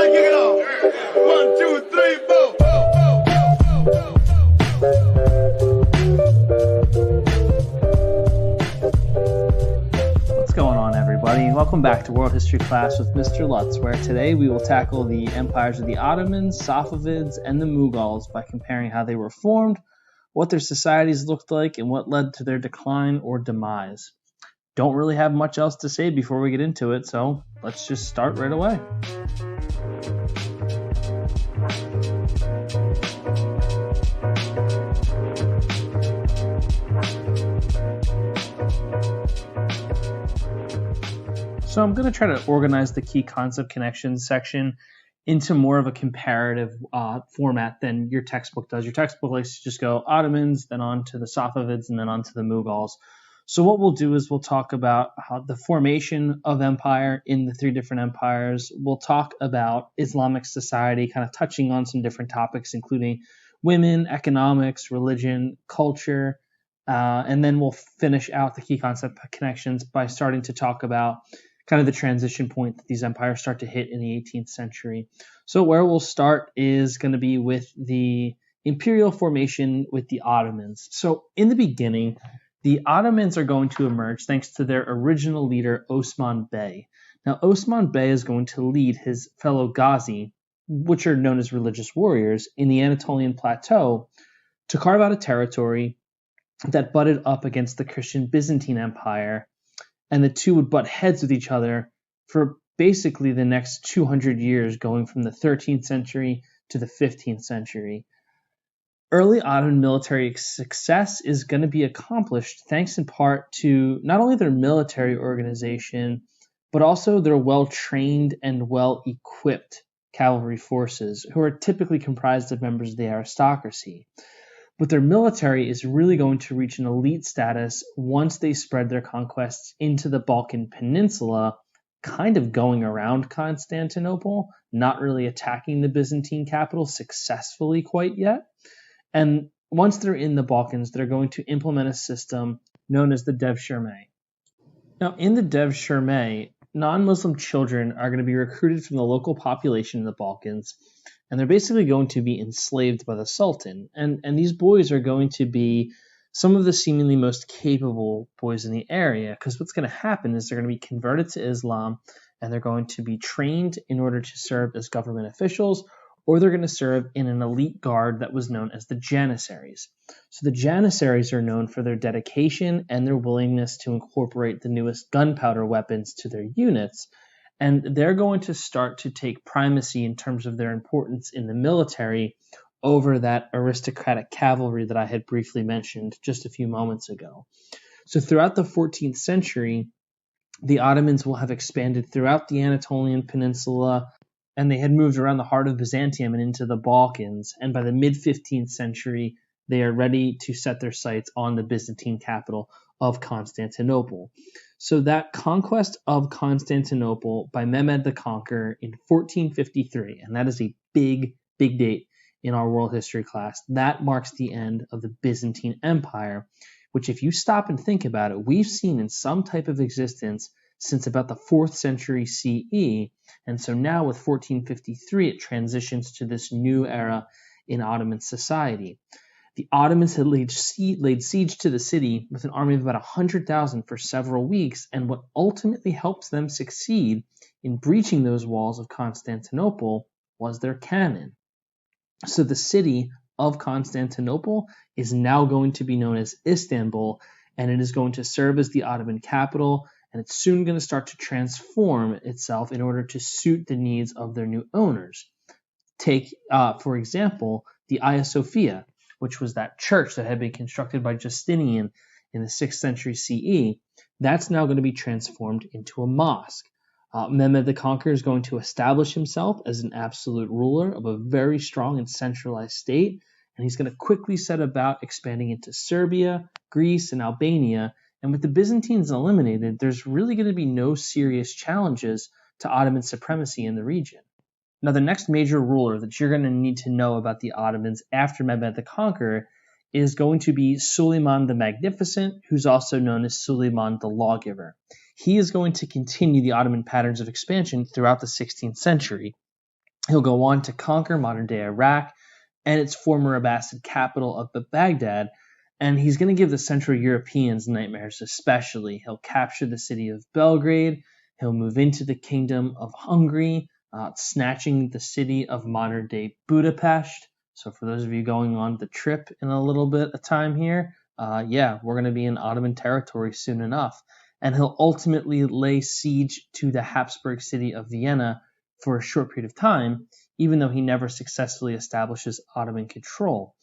I kick it off? 1, 2, 3, 4. What's going on, everybody? Welcome back to World History Class with Mr. Lutz, where today we will tackle the empires of the Ottomans, Safavids, and the Mongols by comparing how they were formed, what their societies looked like, and what led to their decline or demise. Don't really have much else to say before we get into it, so let's just start right away. So I'm going to try to organize the key concept connections section into more of a comparative format than your textbook does. Your textbook likes to just go Ottomans, then on to the Safavids, and then on to the Mongols. So what we'll do is we'll talk about how the formation of empire in the three different empires. We'll talk about Islamic society, kind of touching on some different topics, including women, economics, religion, culture, and then we'll finish out the key concept connections by starting to talk about kind of the transition point that these empires start to hit in the 18th century. So where we'll start is going to be with the imperial formation with the Ottomans. So in the beginning, the Ottomans are going to emerge thanks to their original leader, Osman Bey. Now, Osman Bey is going to lead his fellow Ghazi, which are known as religious warriors, in the Anatolian plateau to carve out a territory that butted up against the Christian Byzantine Empire, and the two would butt heads with each other for basically the next 200 years, going from the 13th century to the 15th century. Early Ottoman military success is going to be accomplished thanks in part to not only their military organization, but also their well-trained and well-equipped cavalry forces, who are typically comprised of members of the aristocracy. But their military is really going to reach an elite status once they spread their conquests into the Balkan Peninsula, kind of going around Constantinople, not really attacking the Byzantine capital successfully quite yet. And once they're in the Balkans, they're going to implement a system known as the Devshirme. Now, in the Devshirme, non-Muslim children are going to be recruited from the local population in the Balkans, and they're basically going to be enslaved by the Sultan. And these boys are going to be some of the seemingly most capable boys in the area, because what's going to happen is they're going to be converted to Islam, and they're going to be trained in order to serve as government officials, or they're going to serve in an elite guard that was known as the Janissaries. So the Janissaries are known for their dedication and their willingness to incorporate the newest gunpowder weapons to their units, and they're going to start to take primacy in terms of their importance in the military over that aristocratic cavalry that I had briefly mentioned just a few moments ago. So throughout the 14th century, the Ottomans will have expanded throughout the Anatolian Peninsula, and they had moved around the heart of Byzantium and into the Balkans. And by the mid-15th century, they are ready to set their sights on the Byzantine capital of Constantinople. So that conquest of Constantinople by Mehmed the Conqueror in 1453, and that is a big, big date in our world history class, that marks the end of the Byzantine Empire, which if you stop and think about it, we've seen in some type of existence since about the 4th century CE. And so now with 1453, it transitions to this new era in Ottoman society. The Ottomans had laid siege to the city with an army of about 100,000 for several weeks, and what ultimately helps them succeed in breaching those walls of Constantinople was their cannon. So the city of Constantinople is now going to be known as Istanbul, and it is going to serve as the Ottoman capital, and it's soon going to start to transform itself in order to suit the needs of their new owners. Take, for example, the Hagia Sophia, which was that church that had been constructed by Justinian in the 6th century CE. That's now going to be transformed into a mosque. Mehmed the Conqueror is going to establish himself as an absolute ruler of a very strong and centralized state, and he's going to quickly set about expanding into Serbia, Greece, and Albania. And with the Byzantines eliminated, there's really going to be no serious challenges to Ottoman supremacy in the region. Now, the next major ruler that you're going to need to know about the Ottomans after Mehmed the Conqueror is going to be Suleiman the Magnificent, who's also known as Suleiman the Lawgiver. He is going to continue the Ottoman patterns of expansion throughout the 16th century. He'll go on to conquer modern-day Iraq and its former Abbasid capital of Baghdad, and he's going to give the Central Europeans nightmares especially. He'll capture the city of Belgrade, he'll move into the Kingdom of Hungary, snatching the city of modern-day Budapest. So for those of you going on the trip in a little bit of time here, yeah, we're going to be in Ottoman territory soon enough. And he'll ultimately lay siege to the Habsburg city of Vienna for a short period of time, even though he never successfully establishes Ottoman control.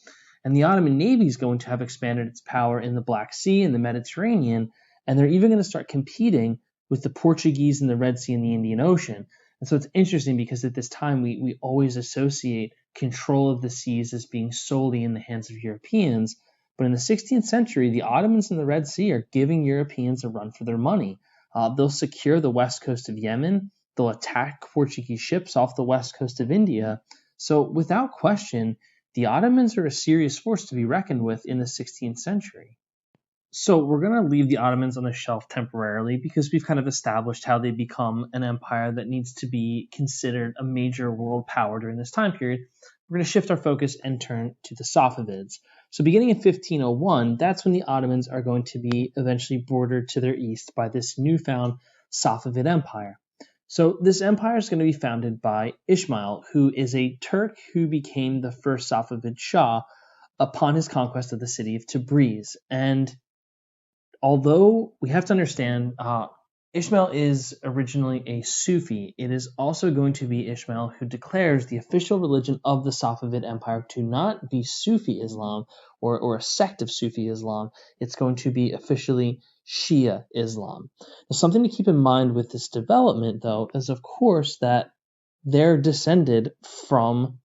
And the Ottoman Navy is going to have expanded its power in the Black Sea and the Mediterranean, and they're even going to start competing with the Portuguese in the Red Sea and the Indian Ocean. And so it's interesting because at this time we always associate control of the seas as being solely in the hands of Europeans. But in the 16th century, the Ottomans in the Red Sea are giving Europeans a run for their money. They'll secure the west coast of Yemen. They'll attack Portuguese ships off the west coast of India. So without question, the Ottomans are a serious force to be reckoned with in the 16th century. So we're going to leave the Ottomans on the shelf temporarily because we've kind of established how they become an empire that needs to be considered a major world power during this time period. We're going to shift our focus and turn to the Safavids. So beginning in 1501, that's when the Ottomans are going to be eventually bordered to their east by this newfound Safavid Empire. So this empire is going to be founded by Ismail, who is a Turk who became the first Safavid Shah upon his conquest of the city of Tabriz. And although we have to understand, Ismail is originally a Sufi, it is also going to be Ismail who declares the official religion of the Safavid Empire to not be Sufi Islam or a sect of Sufi Islam. It's going to be officially Shia Islam. Now, something to keep in mind with this development, though, is of course that they're descended from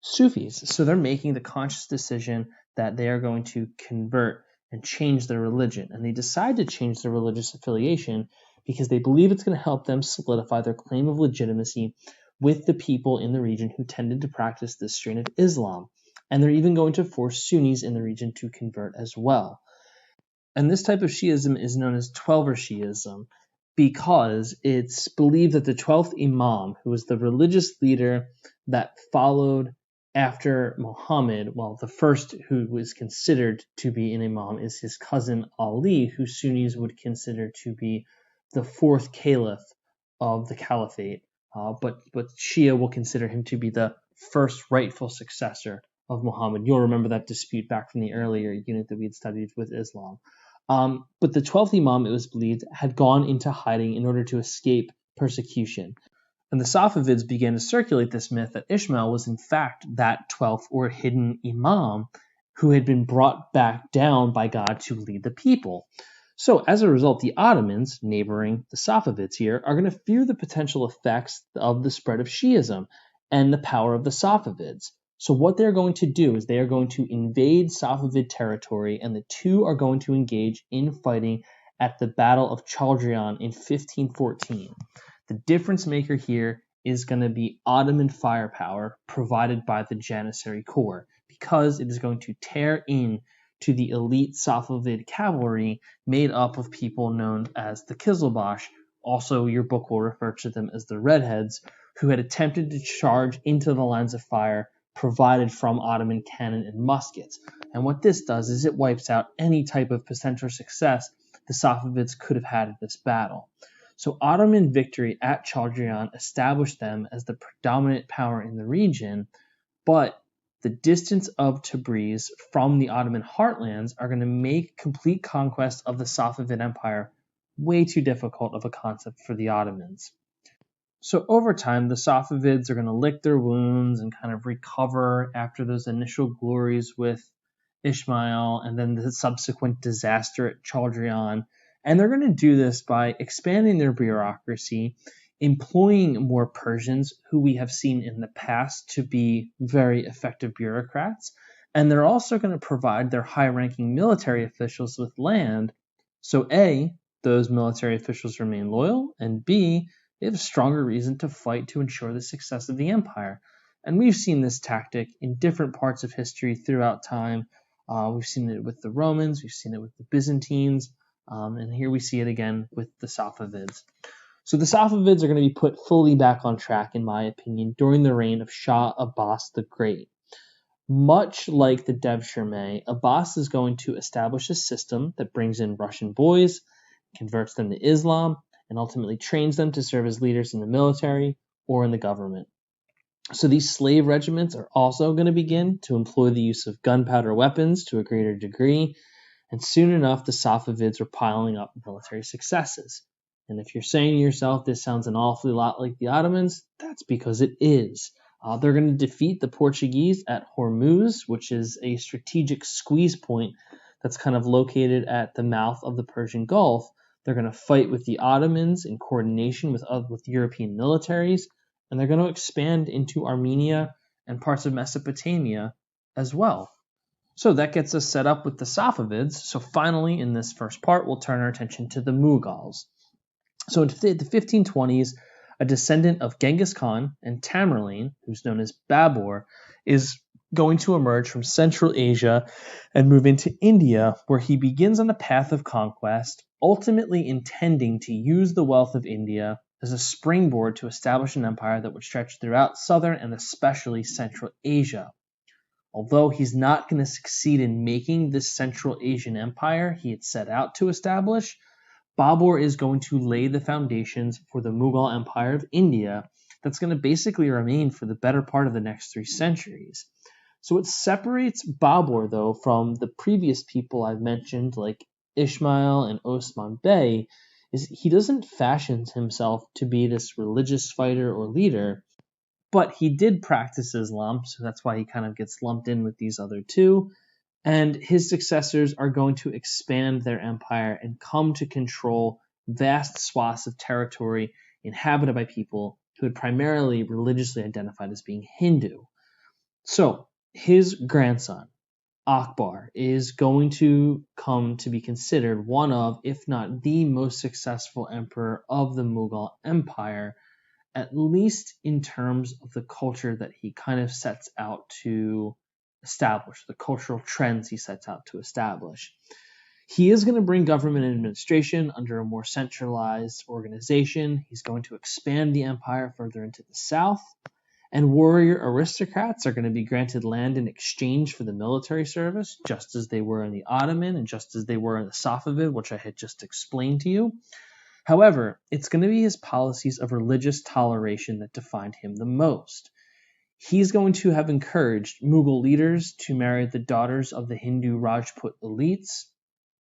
Sufis. So they're making the conscious decision that they are going to convert and change their religion. And they decide to change their religious affiliation because they believe it's going to help them solidify their claim of legitimacy with the people in the region who tended to practice this strain of Islam. And they're even going to force Sunnis in the region to convert as well. And this type of Shiism is known as Twelver Shiism because it's believed that the 12th Imam, who was the religious leader that followed after Muhammad, well, the first who was considered to be an Imam is his cousin Ali, who Sunnis would consider to be the fourth caliph of the caliphate, but Shia will consider him to be the first rightful successor of Muhammad. You'll remember that dispute back from the earlier unit that we had studied with Islam. But the 12th Imam, it was believed, had gone into hiding in order to escape persecution. And the Safavids began to circulate this myth that Ismail was in fact that 12th or hidden Imam who had been brought back down by God to lead the people. So as a result, the Ottomans, neighboring the Safavids here, are going to fear the potential effects of the spread of Shiism and the power of the Safavids. So what they're going to do is they are going to invade Safavid territory, and the two are going to engage in fighting at the Battle of Chaldiran in 1514. The difference maker here is going to be Ottoman firepower provided by the Janissary Corps, because it is going to tear in to the elite Safavid cavalry made up of people known as the Kizilbash. Also, your book will refer to them as the Redheads, who had attempted to charge into the lines of fire provided from Ottoman cannon and muskets. And what this does is it wipes out any type of potential success the Safavids could have had in this battle. So Ottoman victory at Chaldiran established them as the predominant power in the region, but the distance of Tabriz from the Ottoman heartlands are going to make complete conquest of the Safavid Empire way too difficult of a concept for the Ottomans. So over time, the Safavids are going to lick their wounds and kind of recover after those initial glories with Ismail and then the subsequent disaster at Chaldiran. And they're going to do this by expanding their bureaucracy, employing more Persians who we have seen in the past to be very effective bureaucrats. And they're also going to provide their high-ranking military officials with land. So A, those military officials remain loyal, and B, they have a stronger reason to fight to ensure the success of the empire. And we've seen this tactic in different parts of history throughout time. We've seen it with the Romans, we've seen it with the Byzantines, and here we see it again with the Safavids. So the Safavids are going to be put fully back on track, in my opinion, during the reign of Shah Abbas the Great. Much like the Devshirme, Abbas is going to establish a system that brings in Russian boys, converts them to Islam, and ultimately trains them to serve as leaders in the military or in the government. So these slave regiments are also going to begin to employ the use of gunpowder weapons to a greater degree, and soon enough the Safavids are piling up military successes. And if you're saying to yourself, this sounds an awfully lot like the Ottomans, that's because it is. They're going to defeat the Portuguese at Hormuz, which is a strategic squeeze point that's kind of located at the mouth of the Persian Gulf. They're going to fight with the Ottomans in coordination with European militaries, and they're going to expand into Armenia and parts of Mesopotamia as well. So that gets us set up with the Safavids. So finally, in this first part, we'll turn our attention to the Mughals. So in the 1520s, a descendant of Genghis Khan and Tamerlane, who's known as Babur, is going to emerge from Central Asia and move into India, where he begins on a path of conquest, ultimately intending to use the wealth of India as a springboard to establish an empire that would stretch throughout southern and especially Central Asia. Although he's not going to succeed in making this Central Asian empire he had set out to establish, Babur is going to lay the foundations for the Mughal Empire of India that's going to basically remain for the better part of the next 3 centuries. So what separates Babur, though, from the previous people I've mentioned, like Ismail and Osman Bey, is he doesn't fashion himself to be this religious fighter or leader, but he did practice Islam, so that's why he kind of gets lumped in with these other two. And his successors are going to expand their empire and come to control vast swaths of territory inhabited by people who had primarily religiously identified as being Hindu. So his grandson, Akbar, is going to come to be considered one of, if not the most successful emperor of the Mughal Empire, at least in terms of the culture that he kind of sets out to establish, the cultural trends he sets out to establish. He is going to bring government and administration under a more centralized organization. He's going to expand the empire further into the south, and warrior aristocrats are going to be granted land in exchange for the military service, just as they were in the Ottoman and just as they were in the Safavid, which I had just explained to you. However, it's going to be his policies of religious toleration that defined him the most. He's going to have encouraged Mughal leaders to marry the daughters of the Hindu Rajput elites.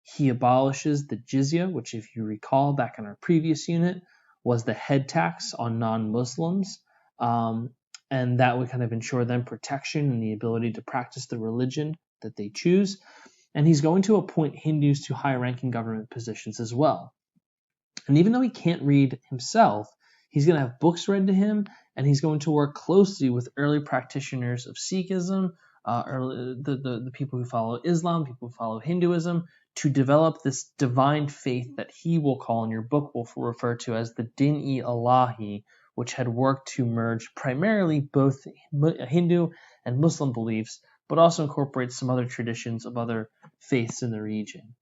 He abolishes the jizya, which, if you recall back in our previous unit, was the head tax on non-Muslims, and that would kind of ensure them protection and the ability to practice the religion that they choose. And he's going to appoint Hindus to high-ranking government positions as well. And even though he can't read himself, he's going to have books read to him, and he's going to work closely with early practitioners of Sikhism, the people who follow Islam, people who follow Hinduism, to develop this divine faith that he will call, in your book, will refer to as the Din-e-Ilahi, which had worked to merge primarily both Hindu and Muslim beliefs, but also incorporates some other traditions of other faiths in the region.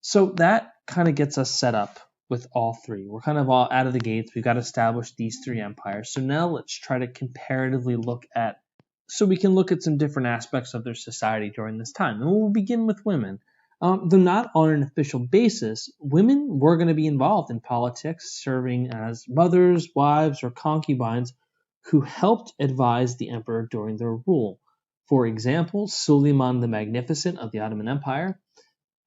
So that kind of gets us set up with all three. We're kind of all out of the gates. We've got to establish these 3 empires. So now let's try to comparatively look at some different aspects of their society during this time. And we'll begin with women. Though not on an official basis, women were going to be involved in politics, serving as mothers, wives, or concubines who helped advise the emperor during their rule. For example, Suleiman the Magnificent of the Ottoman Empire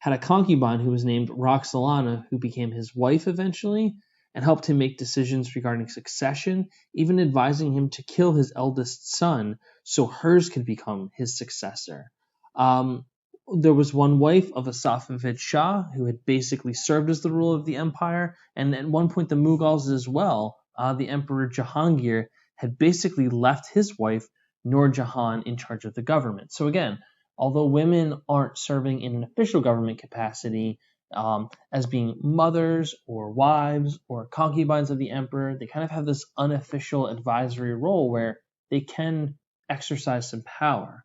had a concubine who was named Roxolana, who became his wife eventually and helped him make decisions regarding succession, even advising him to kill his eldest son so hers could become his successor. There was one wife of a Safavid Shah who had basically served as the ruler of the empire, and at one point the Mughals as well. The Emperor Jahangir had basically left his wife, Nur Jahan, in charge of the government. So again, although women aren't serving in an official government capacity as being mothers or wives or concubines of the emperor, they kind of have this unofficial advisory role where they can exercise some power.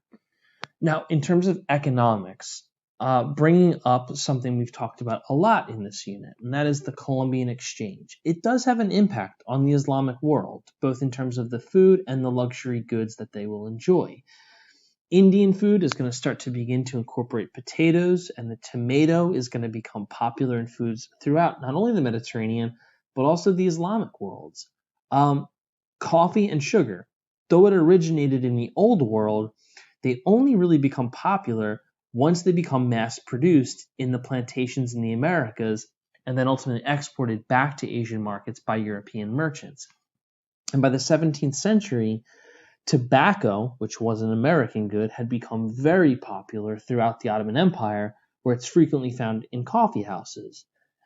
Now, in terms of economics, bringing up something we've talked about a lot in this unit, and that is the Columbian exchange. It does have an impact on the Islamic world, both in terms of the food and the luxury goods that they will enjoy. Indian food is going to start to begin to incorporate potatoes, and the tomato is going to become popular in foods throughout not only the Mediterranean, but also the Islamic worlds. Coffee and sugar, though it originated in the Old World, they only really become popular once they become mass-produced in the plantations in the Americas and then ultimately exported back to Asian markets by European merchants. And by the 17th century, tobacco, which was an American good, had become very popular throughout the Ottoman Empire, where it's frequently found in coffee houses.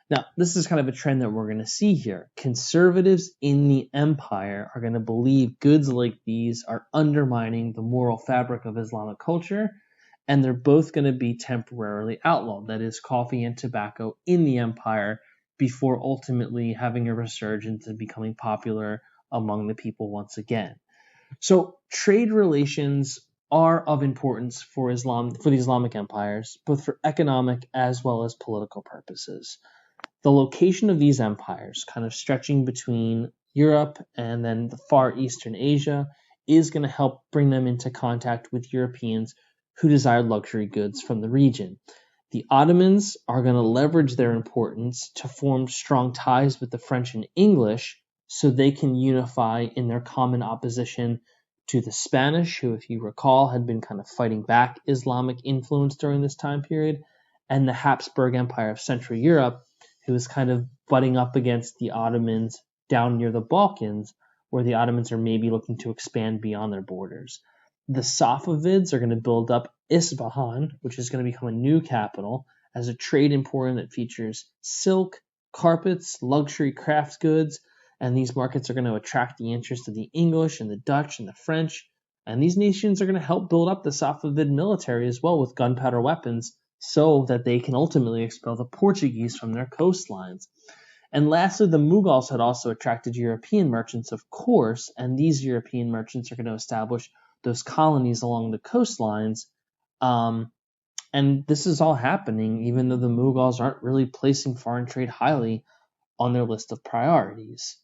Now, this is kind of a trend that we're going to see here. Conservatives in the empire are going to believe goods like these are undermining the moral fabric of Islamic culture, and they're both going to be temporarily outlawed, that is, coffee and tobacco in the empire, before ultimately having a resurgence and becoming popular among the people once again. So trade relations are of importance for the Islamic empires, both for economic as well as political purposes. The location of these empires, kind of stretching between Europe and then the far eastern Asia, is going to help bring them into contact with Europeans who desired luxury goods from the region. The Ottomans are going to leverage their importance to form strong ties with the French and English so they can unify in their common opposition to the Spanish, who, if you recall, had been kind of fighting back Islamic influence during this time period, and the Habsburg Empire of Central Europe, who was kind of butting up against the Ottomans down near the Balkans, where the Ottomans are maybe looking to expand beyond their borders. The Safavids are going to build up Isfahan, which is going to become a new capital, as a trade emporium that features silk, carpets, luxury craft goods, and these markets are going to attract the interest of the English and the Dutch and the French, and these nations are going to help build up the Safavid military as well with gunpowder weapons so that they can ultimately expel the Portuguese from their coastlines. And lastly, the Mughals had also attracted European merchants, of course, and these European merchants are going to establish those colonies along the coastlines. And this is all happening even though the Mughals aren't really placing foreign trade highly on their list of priorities.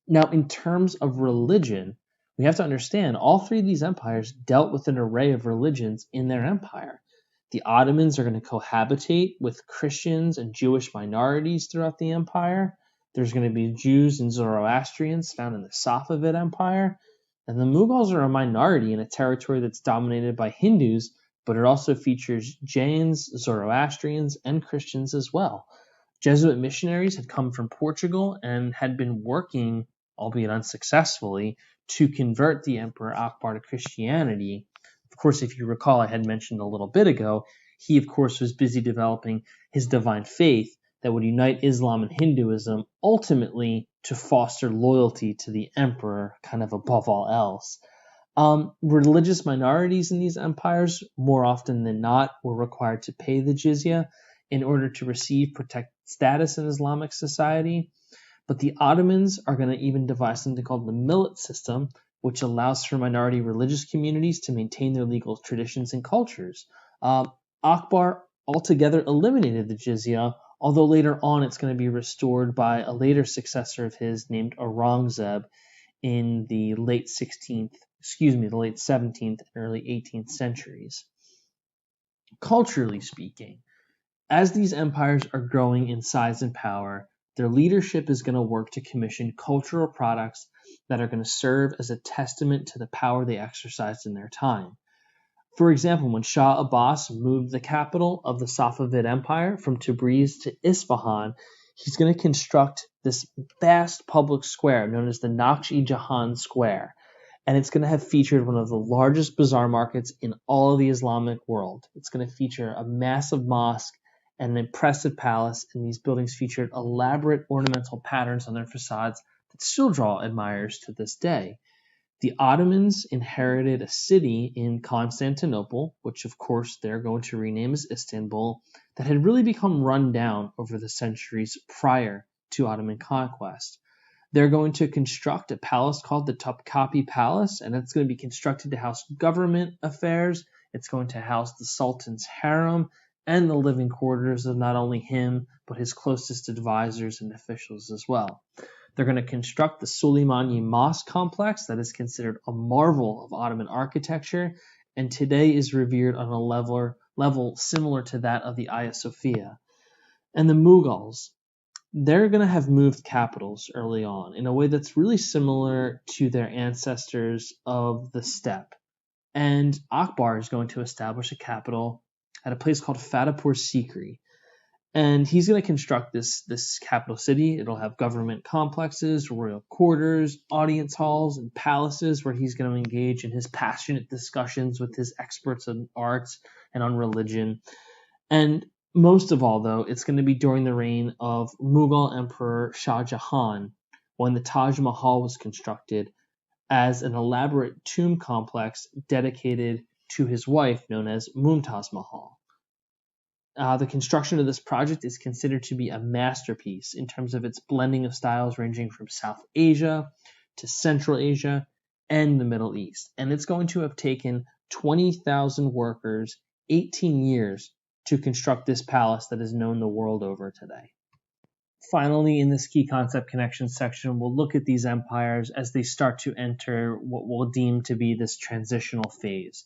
Now, in terms of religion, we have to understand all three of these empires dealt with an array of religions in their empire. The Ottomans are going to cohabitate with Christians and Jewish minorities throughout the empire. There's going to be Jews and Zoroastrians found in the Safavid Empire. And the Mughals are a minority in a territory that's dominated by Hindus, but it also features Jains, Zoroastrians, and Christians as well. Jesuit missionaries had come from Portugal and had been working, albeit unsuccessfully, to convert the Emperor Akbar to Christianity. Of course, if you recall, I had mentioned a little bit ago, he, of course, was busy developing his divine faith that would unite Islam and Hinduism, ultimately to foster loyalty to the emperor, kind of above all else. Religious minorities in these empires, more often than not, were required to pay the jizya in order to receive protected status in Islamic society. But the Ottomans are going to even devise something called the millet system, which allows for minority religious communities to maintain their legal traditions and cultures. Akbar altogether eliminated the jizya, although later on it's going to be restored by a later successor of his named Aurangzeb in the late 17th and early 18th centuries. Culturally speaking, as these empires are growing in size and power, their leadership is going to work to commission cultural products that are going to serve as a testament to the power they exercised in their time. For example, when Shah Abbas moved the capital of the Safavid Empire from Tabriz to Isfahan, he's going to construct this vast public square known as the Naksh-i-Jahan Square. And it's going to have featured one of the largest bazaar markets in all of the Islamic world. It's going to feature a massive mosque and an impressive palace, and these buildings featured elaborate ornamental patterns on their facades that still draw admirers to this day. The Ottomans inherited a city in Constantinople, which of course they're going to rename as Istanbul, that had really become run down over the centuries prior to Ottoman conquest. They're going to construct a palace called the Topkapi Palace, and it's going to be constructed to house government affairs It's going to house the Sultan's harem and the living quarters of not only him, but his closest advisors and officials as well. They're going to construct the Suleimani Mosque complex that is considered a marvel of Ottoman architecture and today is revered on a level similar to that of the Hagia Sophia. And the Mughals, they're going to have moved capitals early on in a way that's really similar to their ancestors of the steppe. And Akbar is going to establish a capital at a place called Fatehpur Sikri. And he's going to construct this capital city. It'll have government complexes, royal quarters, audience halls, and palaces where he's going to engage in his passionate discussions with his experts on arts and on religion. And most of all, though, it's going to be during the reign of Mughal Emperor Shah Jahan when the Taj Mahal was constructed as an elaborate tomb complex dedicated to his wife known as Mumtaz Mahal. The construction of this project is considered to be a masterpiece in terms of its blending of styles ranging from South Asia to Central Asia and the Middle East. And it's going to have taken 20,000 workers 18 years to construct this palace that is known the world over today. Finally, in this key concept connection section, we'll look at these empires as they start to enter what we'll deem to be this transitional phase.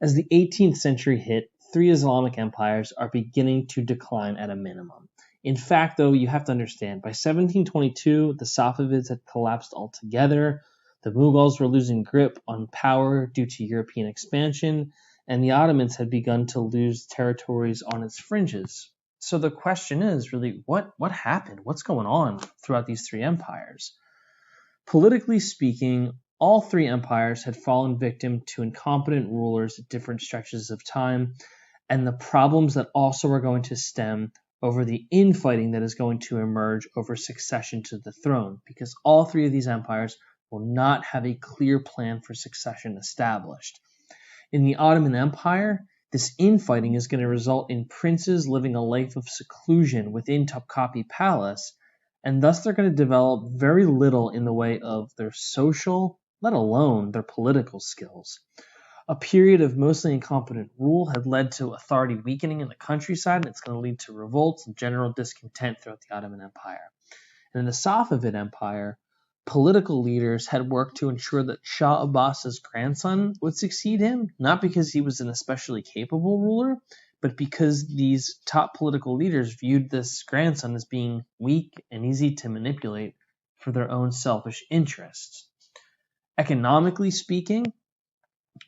As the 18th century hit, 3 Islamic empires are beginning to decline at a minimum. In fact, though, you have to understand, by 1722, the Safavids had collapsed altogether, the Mughals were losing grip on power due to European expansion, and the Ottomans had begun to lose territories on its fringes. So the question is really, what happened? What's going on throughout these 3 empires? Politically speaking, all 3 empires had fallen victim to incompetent rulers at different stretches of time, and the problems that also are going to stem over the infighting that is going to emerge over succession to the throne, because all 3 of these empires will not have a clear plan for succession established. In the Ottoman Empire, this infighting is going to result in princes living a life of seclusion within Topkapi Palace, and thus they're going to develop very little in the way of their social, let alone their political skills. A period of mostly incompetent rule had led to authority weakening in the countryside, and it's going to lead to revolts and general discontent throughout the Ottoman Empire. And in the Safavid Empire, political leaders had worked to ensure that Shah Abbas's grandson would succeed him, not because he was an especially capable ruler, but because these top political leaders viewed this grandson as being weak and easy to manipulate for their own selfish interests. Economically speaking,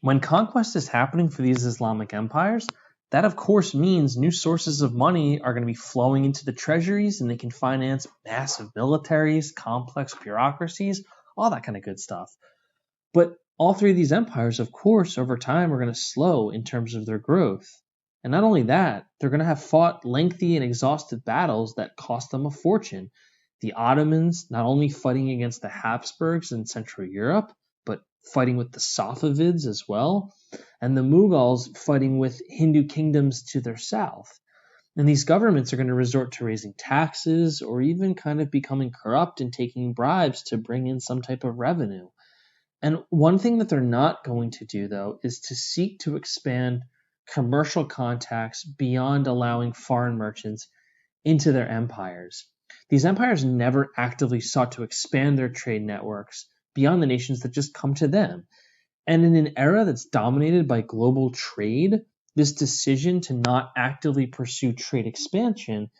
when conquest is happening for these Islamic empires, that of course means new sources of money are going to be flowing into the treasuries and they can finance massive militaries, complex bureaucracies, all that kind of good stuff. But all 3 of these empires, of course, over time are going to slow in terms of their growth. And not only that, they're going to have fought lengthy and exhaustive battles that cost them a fortune. The Ottomans not only fighting against the Habsburgs in Central Europe, but fighting with the Safavids as well, and the Mughals fighting with Hindu kingdoms to their south. And these governments are going to resort to raising taxes or even kind of becoming corrupt and taking bribes to bring in some type of revenue. And one thing that they're not going to do, though, is to seek to expand commercial contacts beyond allowing foreign merchants into their empires. These empires never actively sought to expand their trade networks beyond the nations that just come to them. And in an era that's dominated by global trade, this decision to not actively pursue trade expansion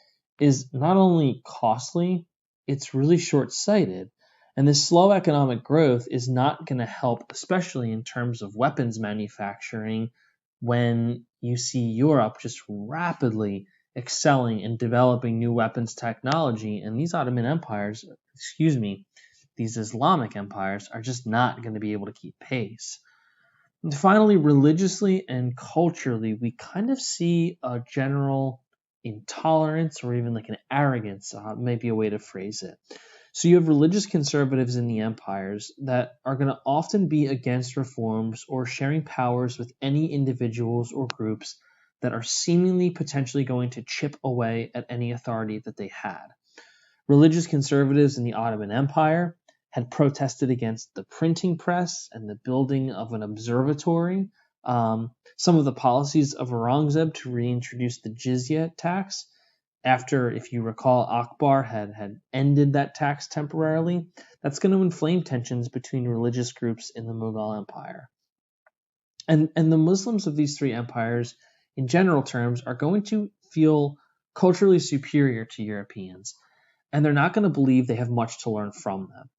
is not only costly, it's really short-sighted. And this slow economic growth is not going to help, especially in terms of weapons manufacturing, when you see Europe just rapidly excelling and developing new weapons technology, and these these Islamic empires are just not going to be able to keep pace. And finally, religiously and culturally, we kind of see a general intolerance or even like an arrogance, maybe a way to phrase it. So you have religious conservatives in the empires that are going to often be against reforms or sharing powers with any individuals or groups that are seemingly potentially going to chip away at any authority that they had. Religious conservatives in the Ottoman Empire had protested against the printing press and the building of an observatory, some of the policies of Aurangzeb to reintroduce the jizya tax after, if you recall, Akbar had ended that tax temporarily. That's going to inflame tensions between religious groups in the Mughal Empire. And the Muslims of these three empires, in general terms, are going to feel culturally superior to Europeans, and they're not going to believe they have much to learn from them.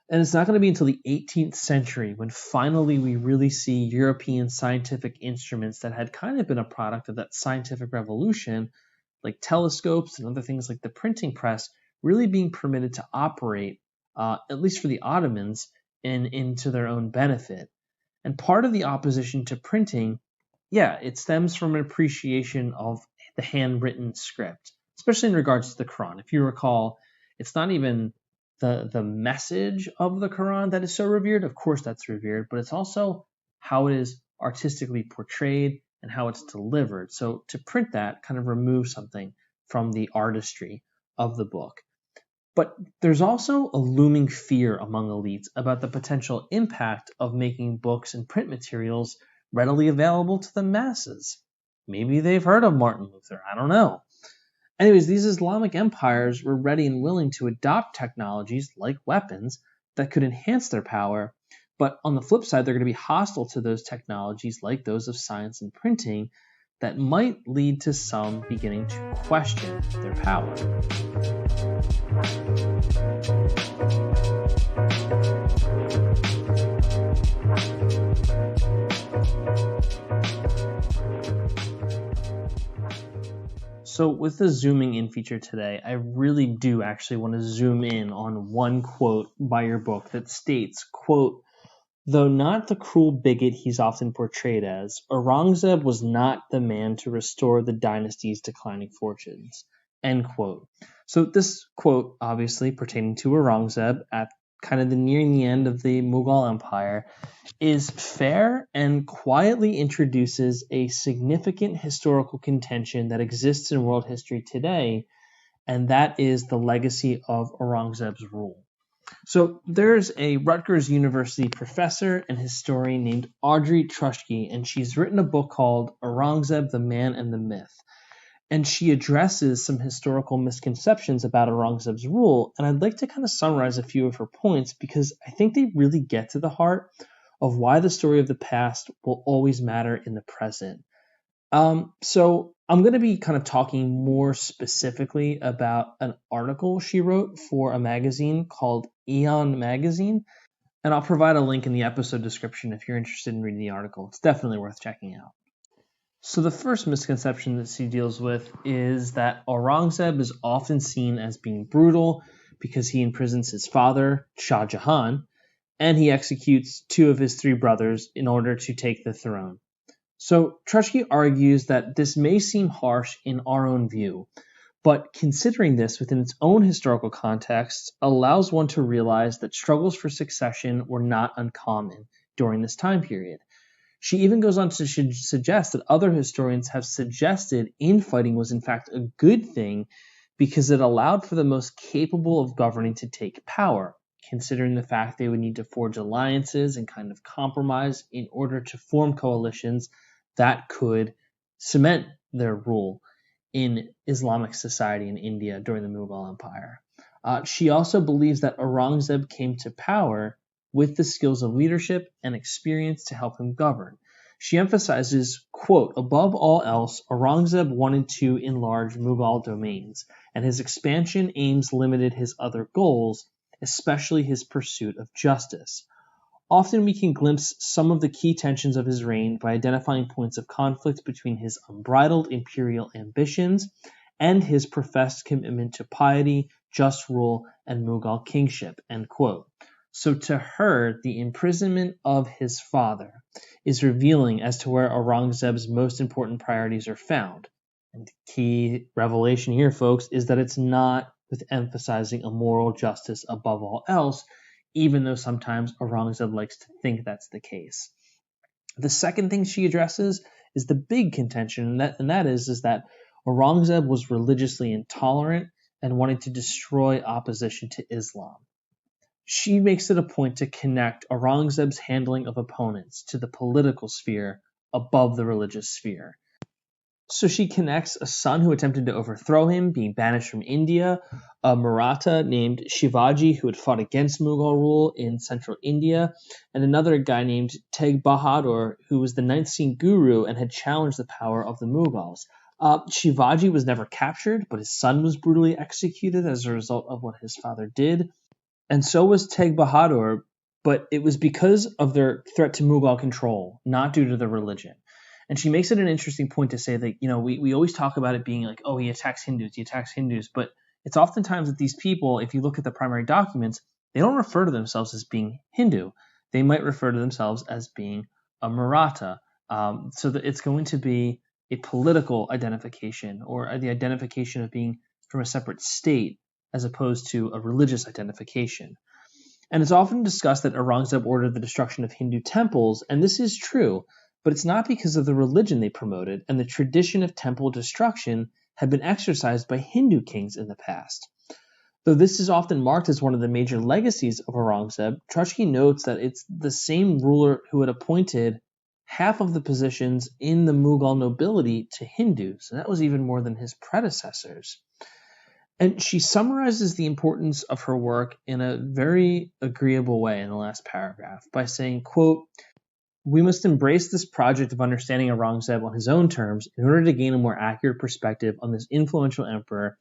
And it's not going to be until the 18th century when finally we really see European scientific instruments that had kind of been a product of that scientific revolution, like telescopes and other things like the printing press, really being permitted to operate, at least for the Ottomans, into their own benefit. And part of the opposition to printing, it stems from an appreciation of the handwritten script, especially in regards to the Quran. If you recall, it's not even the message of the Quran that is so revered. Of course that's revered, but it's also how it is artistically portrayed and how it's delivered. So to print that kind of removes something from the artistry of the book. But there's also a looming fear among elites about the potential impact of making books and print materials readily available to the masses. Maybe they've heard of Martin Luther, I don't know. Anyways, these Islamic empires were ready and willing to adopt technologies like weapons that could enhance their power, but on the flip side, they're going to be hostile to those technologies like those of science and printing that might lead to some beginning to question their power. So with the zooming in feature today, I really do actually want to zoom in on one quote by your book that states, quote, "Though not the cruel bigot he's often portrayed as, Aurangzeb was not the man to restore the dynasty's declining fortunes." End quote. So this quote, obviously pertaining to Aurangzeb at kind of nearing the end of the Mughal Empire, is fair and quietly introduces a significant historical contention that exists in world history today, and that is the legacy of Aurangzeb's rule. So there's a Rutgers University professor and historian named Audrey Truschke, and she's written a book called Aurangzeb, the Man and the Myth. And she addresses some historical misconceptions about Aurangzeb's rule, and I'd like to kind of summarize a few of her points because I think they really get to the heart of why the story of the past will always matter in the present. So I'm going to be kind of talking more specifically about an article she wrote for a magazine called Eon Magazine, and I'll provide a link in the episode description if you're interested in reading the article. It's definitely worth checking out. So the first misconception that she deals with is that Aurangzeb is often seen as being brutal because he imprisons his father, Shah Jahan, and he executes two of his three brothers in order to take the throne. So Truschke argues that this may seem harsh in our own view, but considering this within its own historical context allows one to realize that struggles for succession were not uncommon during this time period. She even goes on to suggest that other historians have suggested infighting was in fact a good thing because it allowed for the most capable of governing to take power, considering the fact they would need to forge alliances and kind of compromise in order to form coalitions that could cement their rule in Islamic society in India during the Mughal Empire. She also believes that Aurangzeb came to power with the skills of leadership and experience to help him govern. She emphasizes, quote, "Above all else, Aurangzeb wanted to enlarge Mughal domains, and his expansion aims limited his other goals, especially his pursuit of justice. Often we can glimpse some of the key tensions of his reign by identifying points of conflict between his unbridled imperial ambitions and his professed commitment to piety, just rule, and Mughal kingship," end quote. So to her, the imprisonment of his father is revealing as to where Aurangzeb's most important priorities are found. And the key revelation here, folks, is that it's not with emphasizing a moral justice above all else, even though sometimes Aurangzeb likes to think that's the case. The second thing she addresses is the big contention, and that is that Aurangzeb was religiously intolerant and wanted to destroy opposition to Islam. She makes it a point to connect Aurangzeb's handling of opponents to the political sphere above the religious sphere. So she connects a son who attempted to overthrow him, being banished from India, a Maratha named Shivaji who had fought against Mughal rule in central India, and another guy named Tegh Bahadur who was the 9th Sikh guru and had challenged the power of the Mughals. Shivaji was never captured, but his son was brutally executed as a result of what his father did, and so was Tegh Bahadur, but it was because of their threat to Mughal control, not due to their religion. And she makes it an interesting point to say that, we always talk about it being like, oh, he attacks Hindus, but it's oftentimes that these people, if you look at the primary documents, they don't refer to themselves as being Hindu. They might refer to themselves as being a Maratha. So that it's going to be a political identification or the identification of being from a separate state as opposed to a religious identification. And it's often discussed that Aurangzeb ordered the destruction of Hindu temples, and this is true, but it's not because of the religion they promoted, and the tradition of temple destruction had been exercised by Hindu kings in the past. Though this is often marked as one of the major legacies of Aurangzeb, Trotsky notes that it's the same ruler who had appointed half of the positions in the Mughal nobility to Hindus, and that was even more than his predecessors. And she summarizes the importance of her work in a very agreeable way in the last paragraph by saying, quote, "We must embrace this project of understanding Aurangzeb on his own terms in order to gain a more accurate perspective on this influential emperor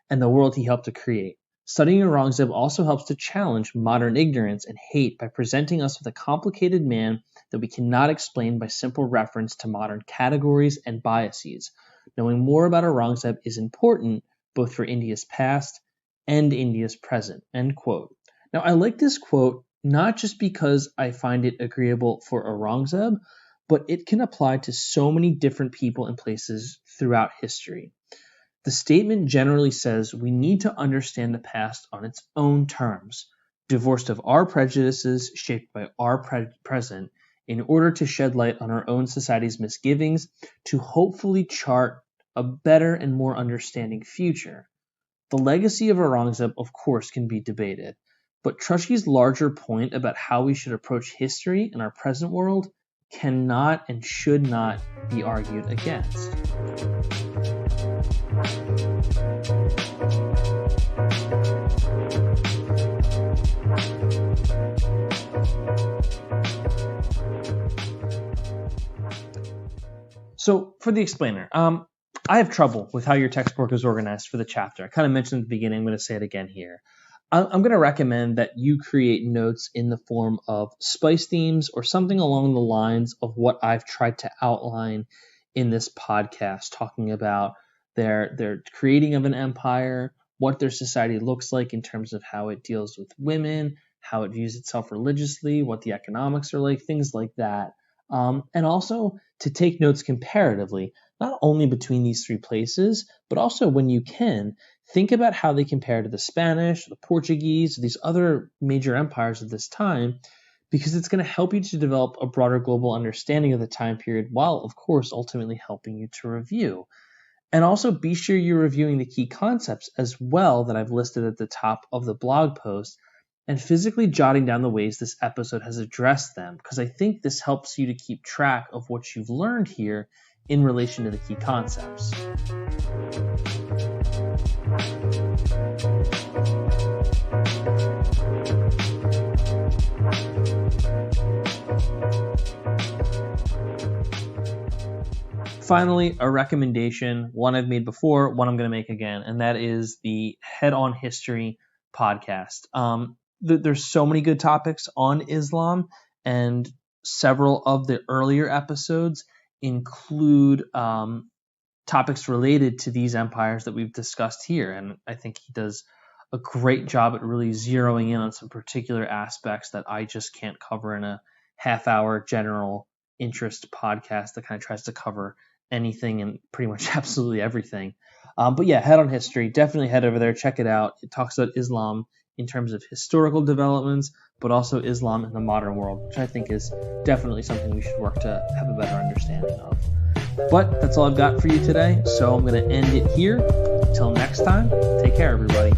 and the world he helped to create. Studying Aurangzeb also helps to challenge modern ignorance and hate by presenting us with a complicated man that we cannot explain by simple reference to modern categories and biases. Knowing more about Aurangzeb is important both for India's past and India's present." End quote. Now, I like this quote not just because I find it agreeable for Aurangzeb, but it can apply to so many different people and places throughout history. The statement generally says we need to understand the past on its own terms, divorced of our prejudices shaped by our present, in order to shed light on our own society's misgivings, to hopefully chart a better and more understanding future. The legacy of Aurangzeb, of course, can be debated, but Trotsky's larger point about how we should approach history in our present world cannot and should not be argued against. So for the explainer, I have trouble with how your textbook is organized for the chapter. I kind of mentioned at the beginning, I'm going to say it again here. I'm going to recommend that you create notes in the form of spice themes or something along the lines of what I've tried to outline in this podcast, talking about their creating of an empire, what their society looks like in terms of how it deals with women, how it views itself religiously, what the economics are like, things like that. And also to take notes comparatively, not only between these three places, but also when you can, think about how they compare to the Spanish, the Portuguese, these other major empires of this time, because it's going to help you to develop a broader global understanding of the time period while, of course, ultimately helping you to review. And also be sure you're reviewing the key concepts as well that I've listed at the top of the blog post and physically jotting down the ways this episode has addressed them, because I think this helps you to keep track of what you've learned here in relation to the key concepts. Finally, a recommendation, one I've made before, one I'm going to make again, and that is the Head on History podcast. There's so many good topics on Islam, and several of the earlier episodes include topics related to these empires that we've discussed here. And I think he does a great job at really zeroing in on some particular aspects that I just can't cover in a half-hour general interest podcast that kind of tries to cover anything and pretty much absolutely everything. But yeah, Head on History, definitely head over there, check it out. It talks about Islam in terms of historical developments, but also Islam in the modern world, which I think is definitely something we should work to have a better understanding of. But that's all I've got for you today, so I'm going to end it here. Until next time, take care, everybody.